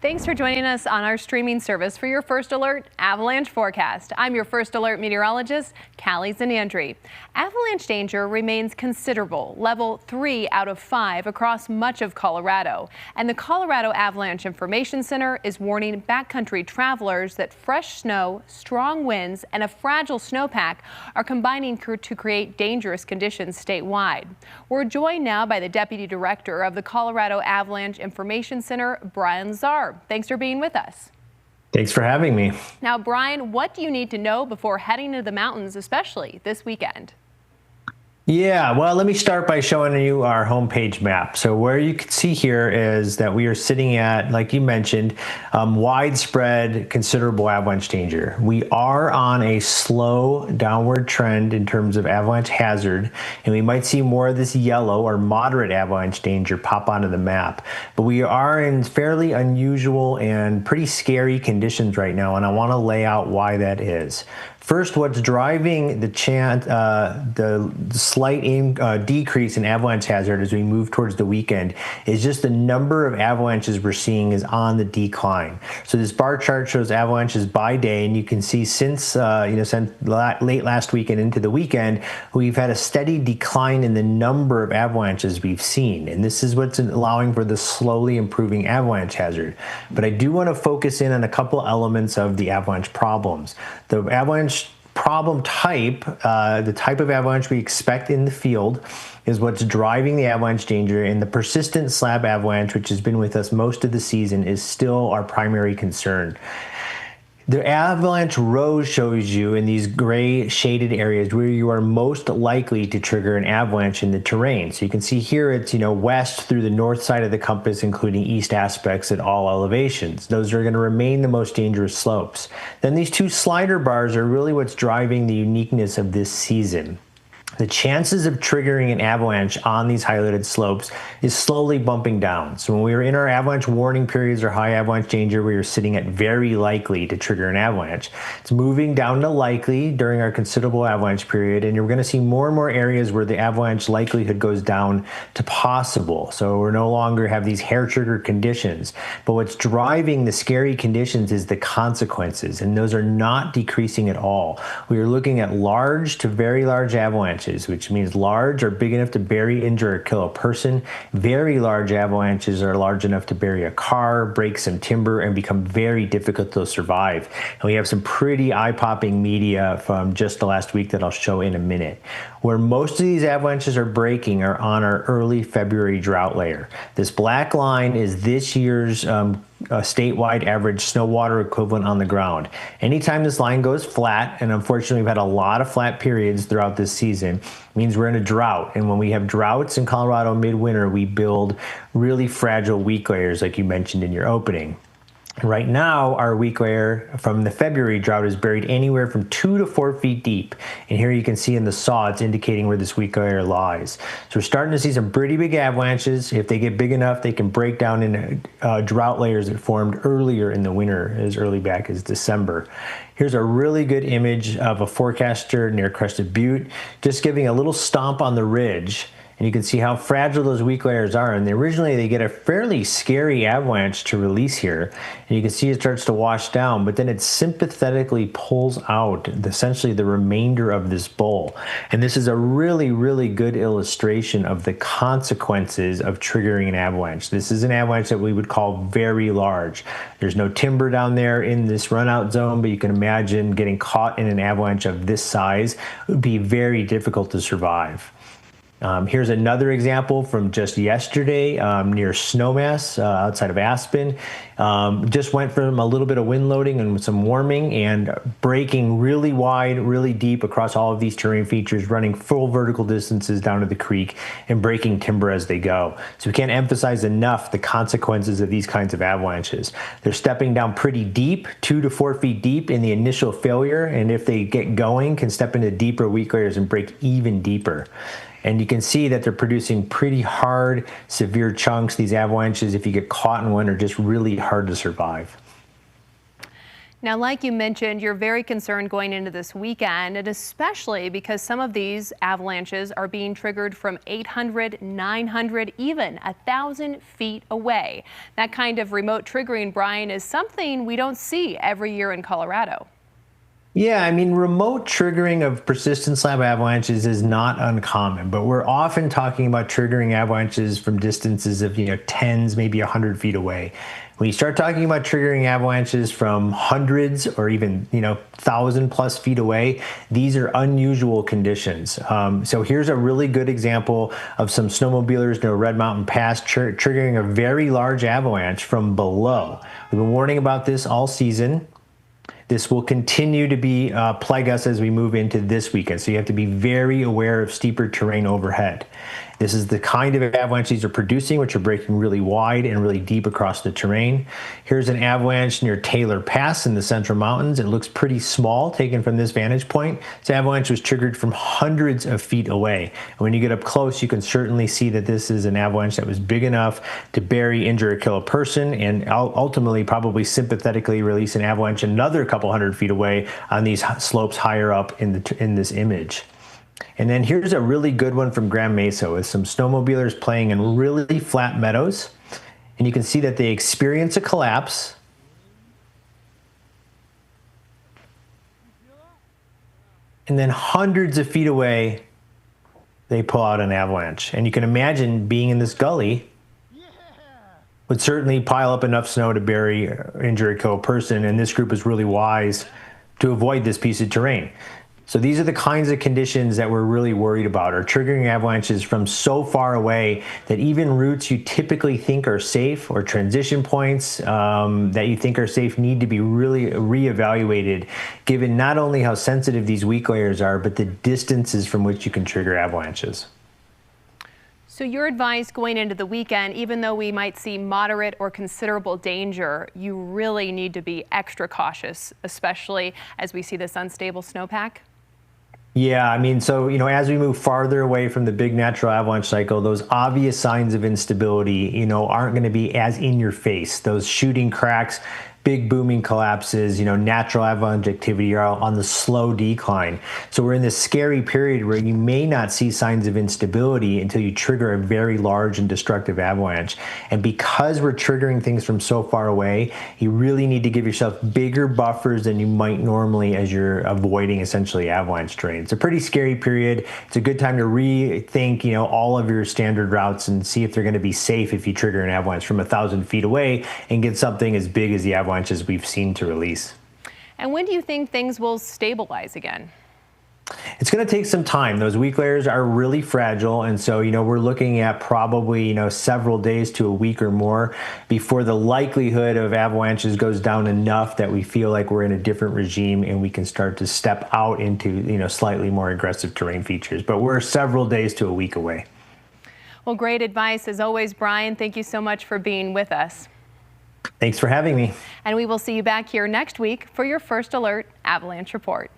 Thanks for joining us on our streaming service for your First Alert Avalanche Forecast. I'm your First Alert meteorologist, Callie Zanandri. Avalanche danger remains considerable, level 3 out of 5 across much of Colorado. And the Colorado Avalanche Information Center is warning backcountry travelers that fresh snow, strong winds, and a fragile snowpack are combining to create dangerous conditions statewide. We're joined now by the Deputy Director of the Colorado Avalanche Information Center, Brian Czar. Thanks for being with us. Thanks for having me. Now, Brian, what do you need to know before heading to the mountains, especially this weekend? Yeah, well, let me start by showing you our homepage map. So where you can see here is that we are sitting at, like you mentioned, widespread considerable avalanche danger. We are on a slow downward trend in terms of avalanche hazard, and we might see more of this yellow or moderate avalanche danger pop onto the map. But we are in fairly unusual and pretty scary conditions right now, and I want to lay out why that is. First, what's driving the slight decrease in avalanche hazard as we move towards the weekend is just the number of avalanches we're seeing is on the decline. So this bar chart shows avalanches by day, and you can see since late last weekend into the weekend, we've had a steady decline in the number of avalanches we've seen, and this is what's allowing for the slowly improving avalanche hazard. But I do want to focus in on a couple elements of the avalanche problems. The avalanche problem type, the type of avalanche we expect in the field, is what's driving the avalanche danger, and the persistent slab avalanche, which has been with us most of the season, is still our primary concern. The avalanche row shows you in these gray shaded areas where you are most likely to trigger an avalanche in the terrain. So you can see here it's west through the north side of the compass, including east aspects at all elevations. Those are going to remain the most dangerous slopes. Then these two slider bars are really what's driving the uniqueness of this season. The chances of triggering an avalanche on these highlighted slopes is slowly bumping down. So when we were in our avalanche warning periods or high avalanche danger, we were sitting at very likely to trigger an avalanche. It's moving down to likely during our considerable avalanche period, and you're going to see more and more areas where the avalanche likelihood goes down to possible. So we're no longer have these hair trigger conditions. But what's driving the scary conditions is the consequences, and those are not decreasing at all. We are looking at large to very large avalanches, which means large are big enough to bury, injure, or kill a person. Very large avalanches are large enough to bury a car, break some timber, and become very difficult to survive. And we have some pretty eye-popping media from just the last week that I'll show in a minute. Where most of these avalanches are breaking are on our early February drought layer. This black line is this year's statewide average snow water equivalent on the ground. Anytime this line goes flat, and unfortunately we've had a lot of flat periods throughout this season, means we're in a drought. And when we have droughts in Colorado midwinter, we build really fragile weak layers like you mentioned in your opening. Right now, our weak layer from the February drought is buried anywhere from 2 to 4 feet deep. And here you can see in the saw, it's indicating where this weak layer lies. So we're starting to see some pretty big avalanches. If they get big enough, they can break down in drought layers that formed earlier in the winter, as early back as December. Here's a really good image of a forecaster near Crested Butte, just giving a little stomp on the ridge. And you can see how fragile those weak layers are. And originally they get a fairly scary avalanche to release here. And you can see it starts to wash down, but then it sympathetically pulls out essentially the remainder of this bowl. And this is a really, really good illustration of the consequences of triggering an avalanche. This is an avalanche that we would call very large. There's no timber down there in this runout zone, but you can imagine getting caught in an avalanche of this size would be very difficult to survive. Here's another example from just yesterday near Snowmass outside of Aspen. Just went from a little bit of wind loading and some warming and breaking really wide, really deep across all of these terrain features, running full vertical distances down to the creek and breaking timber as they go. So we can't emphasize enough the consequences of these kinds of avalanches. They're stepping down pretty deep, 2 to 4 feet deep in the initial failure, and if they get going, can step into deeper weak layers and break even deeper. And you can see that they're producing pretty hard, severe chunks. These avalanches, if you get caught in one, are just really hard to survive. Now, like you mentioned, you're very concerned going into this weekend, and especially because some of these avalanches are being triggered from 800, 900, even 1,000 feet away. That kind of remote triggering, Brian, is something we don't see every year in Colorado. Yeah, I mean, remote triggering of persistent slab avalanches is not uncommon, but we're often talking about triggering avalanches from distances of, tens, maybe 100 feet away. When you start talking about triggering avalanches from hundreds or even, 1,000+ feet away, these are unusual conditions. So here's a really good example of some snowmobilers near Red Mountain Pass triggering a very large avalanche from below. We've been warning about this all season. This will continue to be plague us as we move into this weekend. So you have to be very aware of steeper terrain overhead. This is the kind of avalanche these are producing, which are breaking really wide and really deep across the terrain. Here's an avalanche near Taylor Pass in the Central Mountains. It looks pretty small taken from this vantage point. This avalanche was triggered from hundreds of feet away. And when you get up close, you can certainly see that this is an avalanche that was big enough to bury, injure, or kill a person, and ultimately probably sympathetically release an avalanche another couple hundred feet away on these slopes higher up in this image. And then here's a really good one from Grand Mesa with some snowmobilers playing in really flat meadows. And you can see that they experience a collapse. And then hundreds of feet away, they pull out an avalanche. And you can imagine being in this gully would certainly pile up enough snow to bury, injure, or kill a person. And this group is really wise to avoid this piece of terrain. So these are the kinds of conditions that we're really worried about, are triggering avalanches from so far away that even routes you typically think are safe or transition points that you think are safe need to be really reevaluated, given not only how sensitive these weak layers are, but the distances from which you can trigger avalanches. So your advice going into the weekend, even though we might see moderate or considerable danger, you really need to be extra cautious, especially as we see this unstable snowpack? Yeah, I mean, so, as we move farther away from the big natural avalanche cycle, those obvious signs of instability, aren't going to be as in your face. Those shooting cracks, big booming collapses, natural avalanche activity are on the slow decline. So we're in this scary period where you may not see signs of instability until you trigger a very large and destructive avalanche. And because we're triggering things from so far away, you really need to give yourself bigger buffers than you might normally as you're avoiding essentially avalanche terrain. It's a pretty scary period. It's a good time to rethink, all of your standard routes and see if they're going to be safe if you trigger an avalanche from 1,000 feet away and get something as big as the avalanches we've seen to release. And when do you think things will stabilize again? It's going to take some time. Those weak layers are really fragile. And so, we're looking at probably, several days to a week or more before the likelihood of avalanches goes down enough that we feel like we're in a different regime and we can start to step out into, slightly more aggressive terrain features. But we're several days to a week away. Well, great advice as always, Brian. Thank you so much for being with us. Thanks for having me. And we will see you back here next week for your First Alert Avalanche Report.